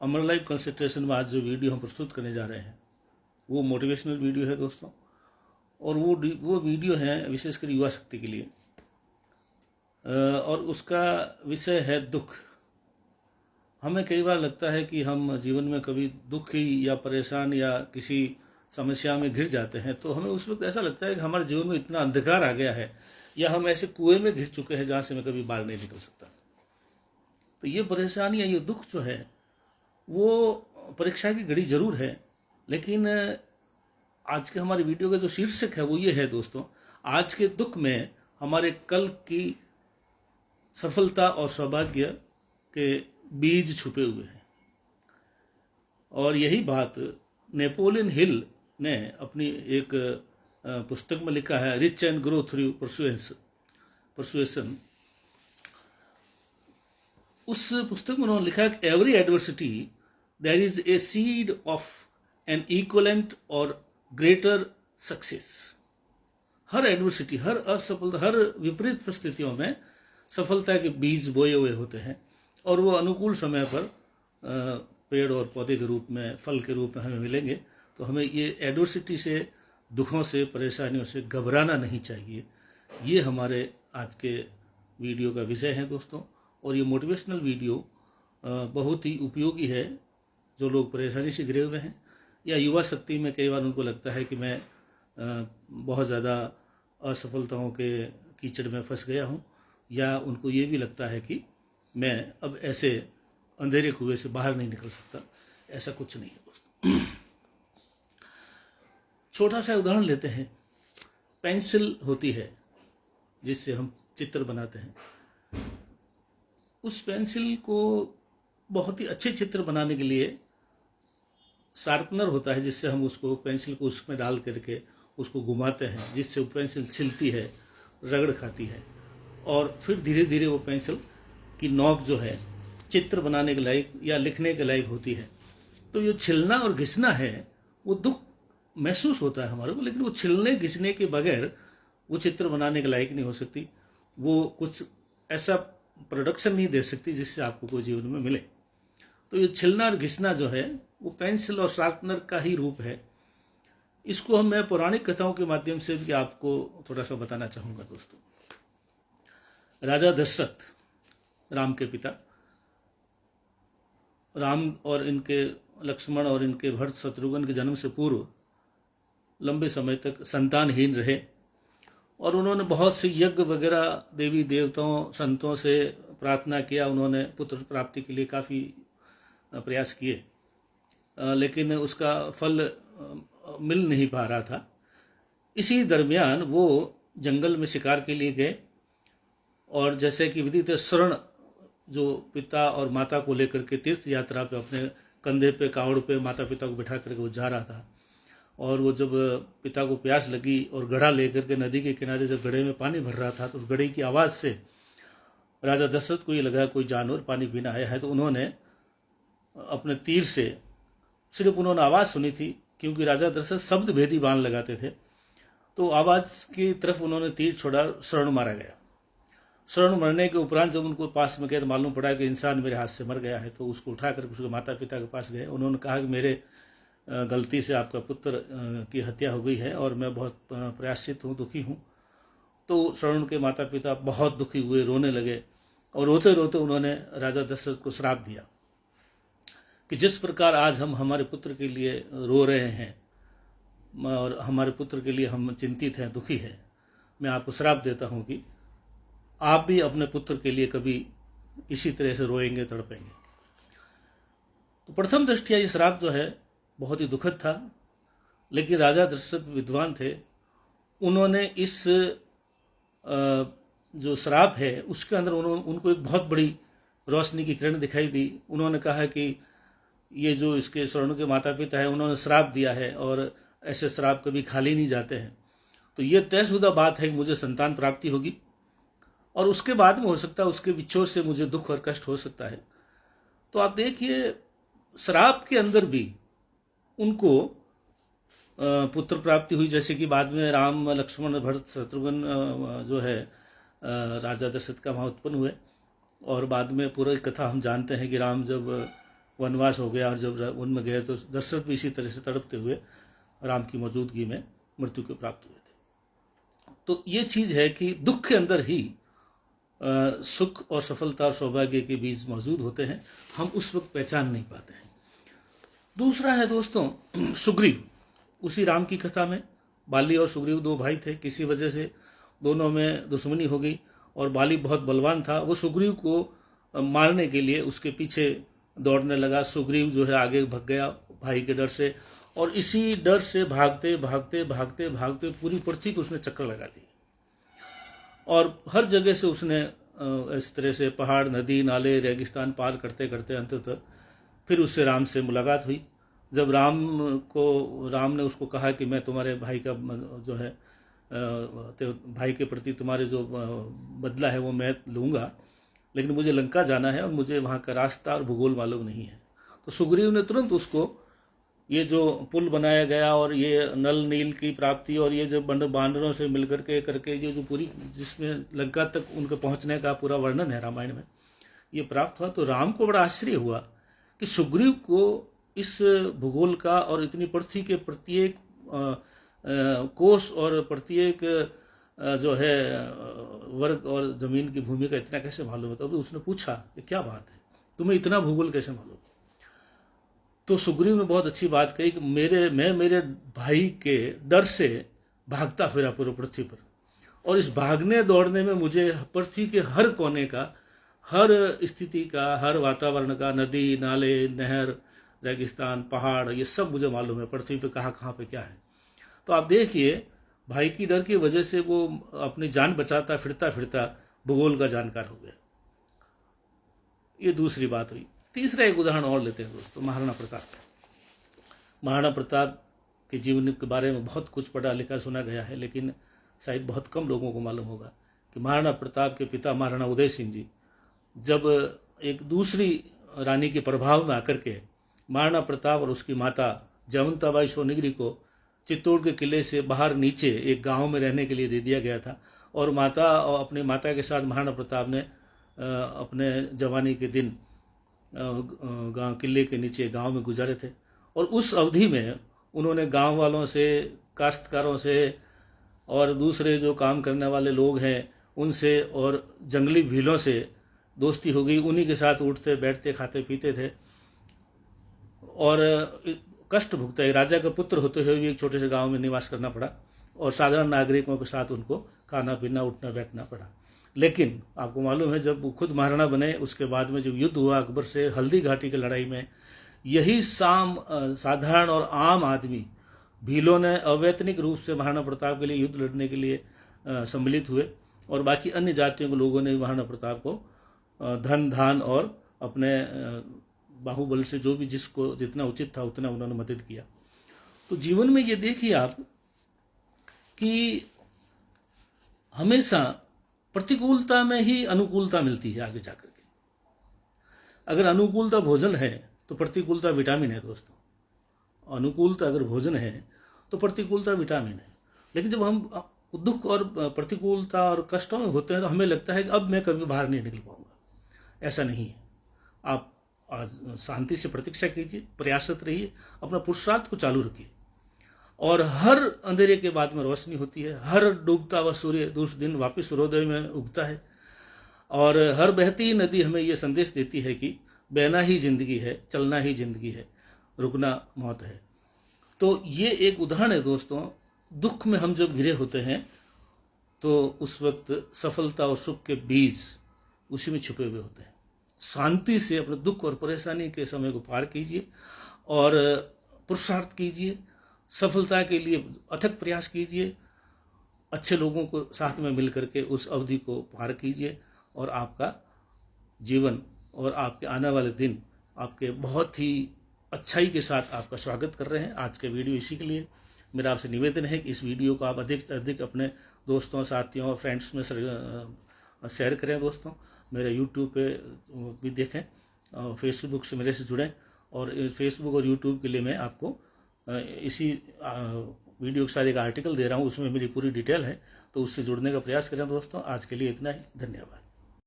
अमर life concentration में आज जो वीडियो हम प्रस्तुत करने जा रहे हैं वो मोटिवेशनल वीडियो है दोस्तों, और वो वीडियो है विशेषकर युवा शक्ति के लिए, और उसका विषय है दुख। हमें कई बार लगता है कि हम जीवन में कभी दुखी या परेशान या किसी समस्या में घिर जाते हैं, तो हमें उस वक्त ऐसा लगता है कि हमारे जीवन में इतना अंधकार आ गया है या हम ऐसे कुएं में घिर चुके हैं जहाँ से मैं कभी बाहर नहीं निकल सकता। तो ये परेशानी या ये दुख जो है वो परीक्षा की घड़ी जरूर है, लेकिन आज के हमारे वीडियो का जो शीर्षक है वो ये है दोस्तों, आज के दुख में हमारे कल की सफलता और सौभाग्य के बीज छुपे हुए हैं। और यही बात नेपोलियन हिल ने अपनी एक पुस्तक में लिखा है, rich and grow through persuasion. उस पुस्तक में उन्होंने लिखा है कि every adversity there is a seed of an equivalent और ग्रेटर सक्सेस। हर एडवर्सिटी, हर असफलता, हर विपरीत परिस्थितियों में सफलता के बीज बोए हुए होते हैं, और वो अनुकूल समय पर पेड़ और पौधे के रूप में, फल के रूप में हमें मिलेंगे। तो हमें ये एडवर्सिटी से, दुखों से, परेशानियों से घबराना नहीं चाहिए। ये हमारे आज के वीडियो का विषय है दोस्तों, और ये मोटिवेशनल वीडियो बहुत ही उपयोगी है जो लोग परेशानी से घिरे हुए हैं, या युवा शक्ति में कई बार उनको लगता है कि मैं बहुत ज़्यादा असफलताओं के कीचड़ में फंस गया हूँ, या उनको ये भी लगता है कि मैं अब ऐसे अंधेरे कुएं से बाहर नहीं निकल सकता। ऐसा कुछ नहीं है दोस्तों। छोटा सा उदाहरण लेते हैं। पेंसिल होती है जिससे हम चित्र बनाते हैं। उस पेंसिल को बहुत ही अच्छे चित्र बनाने के लिए शार्पनर होता है, जिससे हम उसको, पेंसिल को उसमें डाल करके उसको घुमाते हैं, जिससे वो पेंसिल छिलती है, रगड़ खाती है, और फिर धीरे धीरे वो पेंसिल की नोक जो है चित्र बनाने के लायक या लिखने के लायक होती है। तो ये छिलना और घिसना है, वो दुख महसूस होता है हमारे को, लेकिन वो छिलने घिसने के बगैर वो चित्र बनाने के लायक नहीं हो सकती। वो कुछ ऐसा प्रोडक्शन नहीं दे सकती जिससे आपको कोई जीवन में मिले। तो ये छिलना और घिसना जो है वो पेंसिल और शार्पनर का ही रूप है। इसको मैं पौराणिक कथाओं के माध्यम से भी आपको थोड़ा सा बताना चाहूँगा दोस्तों। राजा दशरथ, राम के पिता, राम और इनके लक्ष्मण और इनके भरत शत्रुघ्न के जन्म से पूर्व लंबे समय तक संतानहीन रहे, और उन्होंने बहुत से यज्ञ वगैरह देवी देवताओं, संतों से प्रार्थना किया। उन्होंने पुत्र प्राप्ति के लिए काफ़ी प्रयास किए, लेकिन उसका फल मिल नहीं पा रहा था। इसी दरमियान वो जंगल में शिकार के लिए गए, और जैसे कि विदित शरण जो पिता और माता को लेकर के तीर्थ यात्रा पे अपने कंधे पे, कावड़ पे माता पिता को बिठा करके वो जा रहा था, और वो जब पिता को प्यास लगी और घड़ा लेकर के नदी के किनारे जब घड़े में पानी भर रहा था, तो उस घड़े की आवाज़ से राजा दशरथ को ये लगा कोई जानवर पानी पीना आया है। तो उन्होंने अपने तीर से, सिर्फ उन्होंने आवाज़ सुनी थी, क्योंकि राजा दशरथ शब्द भेदी बाण लगाते थे, तो आवाज़ की तरफ उन्होंने तीर छोड़ा, शरण मारा गया। शरण मरने के उपरांत जब उनको पास में गए तो मालूम पड़ा कि इंसान मेरे हाथ से मर गया है। तो उसको उठा कर उसके माता पिता के पास गए। उन्होंने कहा कि मेरे गलती से आपका पुत्र की हत्या हो गई है और मैं बहुत प्रयाश्चित हूँ, दुखी हूँ। तो शरण के माता पिता बहुत दुखी हुए, रोने लगे, और रोते रोते उन्होंने राजा दशरथ को श्राप दिया कि जिस प्रकार आज हम हमारे पुत्र के लिए रो रहे हैं और हमारे पुत्र के लिए हम चिंतित हैं, दुखी हैं, मैं आपको श्राप देता हूँ कि आप भी अपने पुत्र के लिए कभी इसी तरह से रोएंगे, तड़पेंगे। तो प्रथम दृष्टया ये श्राप जो है बहुत ही दुखद था, लेकिन राजा दशरथ विद्वान थे। उन्होंने इस जो श्राप है उसके अंदर उनको एक बहुत बड़ी रोशनी की किरण दिखाई दी। उन्होंने कहा कि ये जो इसके स्वर्ण के माता पिता है, उन्होंने श्राप दिया है, और ऐसे श्राप कभी खाली नहीं जाते हैं। तो ये तयशुदा बात है कि मुझे संतान प्राप्ति होगी, और उसके बाद में हो सकता है उसके विच्छोर से मुझे दुख और कष्ट हो सकता है। तो आप देखिए, श्राप के अंदर भी उनको पुत्र प्राप्ति हुई, जैसे कि बाद में राम, लक्ष्मण, भरत, शत्रुघ्न जो है राजा दशरथ का वहाँ उत्पन्न हुए। और बाद में पूरी कथा हम जानते हैं कि राम जब वनवास हो गया और जब वन में गए तो दशरथ भी इसी तरह से तड़पते हुए राम की मौजूदगी में मृत्यु को प्राप्त हुए थे। तो ये चीज़ है कि दुख के अंदर ही सुख और सफलता और सौभाग्य के बीज मौजूद होते हैं, हम उस वक्त पहचान नहीं पाते हैं। दूसरा है दोस्तों सुग्रीव। उसी राम की कथा में बाली और सुग्रीव दो भाई थे, किसी वजह से दोनों में दुश्मनी हो गई और बाली बहुत बलवान था, वो सुग्रीव को मारने के लिए उसके पीछे दौड़ने लगा। सुग्रीव जो है आगे भाग गया भाई के डर से, और इसी डर से भागते भागते भागते भागते पूरी पृथ्वी को उसने चक्कर लगा दी और हर जगह से उसने इस तरह से पहाड़, नदी, नाले, रेगिस्तान पार करते करते अंततः फिर उससे राम से मुलाकात हुई। जब राम ने उसको कहा कि मैं तुम्हारे भाई का जो है तो भाई के प्रति तुम्हारे जो बदला है वो मैं लूँगा, लेकिन मुझे लंका जाना है और मुझे वहाँ का रास्ता और भूगोल मालूम नहीं है। तो सुग्रीव ने तुरंत उसको ये जो पुल बनाया गया और ये नल नील की प्राप्ति और ये जो बानरों से मिलकर के करके ये जो पूरी जिसमें लंका तक उनके पहुँचने का पूरा वर्णन है रामायण में, ये प्राप्त हुआ। तो राम को बड़ा आश्चर्य हुआ कि सुग्रीव को इस भूगोल का और इतनी पृथ्वी के प्रत्येक कोष और प्रत्येक जो है वर्ग और जमीन की भूमि का इतना कैसे मालूम है। तो अभी उसने पूछा कि क्या बात है, तुम्हें इतना भूगोल कैसे मालूम। तो सुग्रीव ने बहुत अच्छी बात कही कि मैं मेरे भाई के डर से भागता फिरा पूरी पृथ्वी पर, और इस भागने दौड़ने में मुझे पृथ्वी के हर कोने का, हर स्थिति का, हर वातावरण का, नदी, नाले, नहर, रेगिस्तान, पहाड़, ये सब मुझे मालूम है, पृथ्वी पे कहाँ पे क्या है। तो आप देखिए भाई की डर की वजह से वो अपनी जान बचाता फिरता फिरता भूगोल का जानकार हो गया। ये दूसरी बात हुई। तीसरा एक उदाहरण और लेते हैं दोस्तों, महाराणा प्रताप। महाराणा प्रताप के जीवन के बारे में बहुत कुछ पढ़ा लिखा सुना गया है, लेकिन शायद बहुत कम लोगों को मालूम होगा कि महाराणा प्रताप के पिता महाराणा उदय सिंह जी जब एक दूसरी रानी के प्रभाव में आकर के महाराणा प्रताप और उसकी माता जयवंताबाई सोनगिरी को चित्तौड़ के किले से बाहर नीचे एक गांव में रहने के लिए दे दिया गया था, और अपनी माता के साथ महाराणा प्रताप ने अपने जवानी के दिन किले के नीचे गांव में गुजारे थे। और उस अवधि में उन्होंने गांव वालों से, काश्तकारों से और दूसरे जो काम करने वाले लोग हैं उनसे और जंगली भीलों से दोस्ती हो गई। उन्हीं के साथ उठते बैठते खाते पीते थे और कष्ट भुगता है। राजा का पुत्र होते हुए भी एक छोटे से गांव में निवास करना पड़ा और साधारण नागरिकों के साथ उनको खाना पीना, उठना बैठना पड़ा। लेकिन आपको मालूम है जब वो खुद महाराणा बने उसके बाद में जब युद्ध हुआ अकबर से हल्दी घाटी की लड़ाई में, यही साधारण और आम आदमी भीलों ने अवैतनिक रूप से महाराणा प्रताप के लिए युद्ध लड़ने के लिए सम्मिलित हुए, और बाकी अन्य जातियों के लोगों ने महाराणा प्रताप को धन धान और अपने बाहुबल से जो भी जिसको जितना उचित था उतना उन्होंने मदद किया। तो जीवन में ये देखिए आप कि हमेशा प्रतिकूलता में ही अनुकूलता मिलती है आगे जाकर के। अगर अनुकूलता भोजन है तो प्रतिकूलता विटामिन है दोस्तों। अनुकूलता अगर भोजन है तो प्रतिकूलता विटामिन है। लेकिन जब हम दुख और प्रतिकूलता और कष्टों में होते हैं तो हमें लगता है कि अब मैं कभी बाहर नहीं निकल पाऊंगा। ऐसा नहीं है। आप आज शांति से प्रतीक्षा कीजिए, प्रयासरत रहिए, अपना पुरुषार्थ को चालू रखिए, और हर अंधेरे के बाद में रोशनी होती है। हर डूबता हुआ सूर्य दूसरे दिन वापस सूर्योदय में उगता है, और हर बहती नदी हमें यह संदेश देती है कि बहना ही जिंदगी है, चलना ही जिंदगी है, रुकना मौत है। तो ये एक उदाहरण है दोस्तों। दुख में हम जब घिरे होते हैं तो उस वक्त सफलता और सुख के बीज उसी में छुपे हुए होते हैं। शांति से अपने दुख और परेशानी के समय को पार कीजिए और पुरुषार्थ कीजिए, सफलता के लिए अथक प्रयास कीजिए, अच्छे लोगों को साथ में मिल करके उस अवधि को पार कीजिए, और आपका जीवन और आपके आने वाले दिन आपके बहुत ही अच्छाई के साथ आपका स्वागत कर रहे हैं। आज के वीडियो इसी के लिए मेरा आपसे निवेदन है कि इस वीडियो को आप अधिक से अधिक अपने दोस्तों, साथियों और फ्रेंड्स में शेयर करें। दोस्तों मेरे यूट्यूब पे भी देखें, फेसबुक से मेरे से जुड़ें, और फेसबुक और यूट्यूब के लिए मैं आपको इसी वीडियो के साथ एक आर्टिकल दे रहा हूँ, उसमें मेरी पूरी डिटेल है, तो उससे जुड़ने का प्रयास करें। दोस्तों आज के लिए इतना ही, धन्यवाद।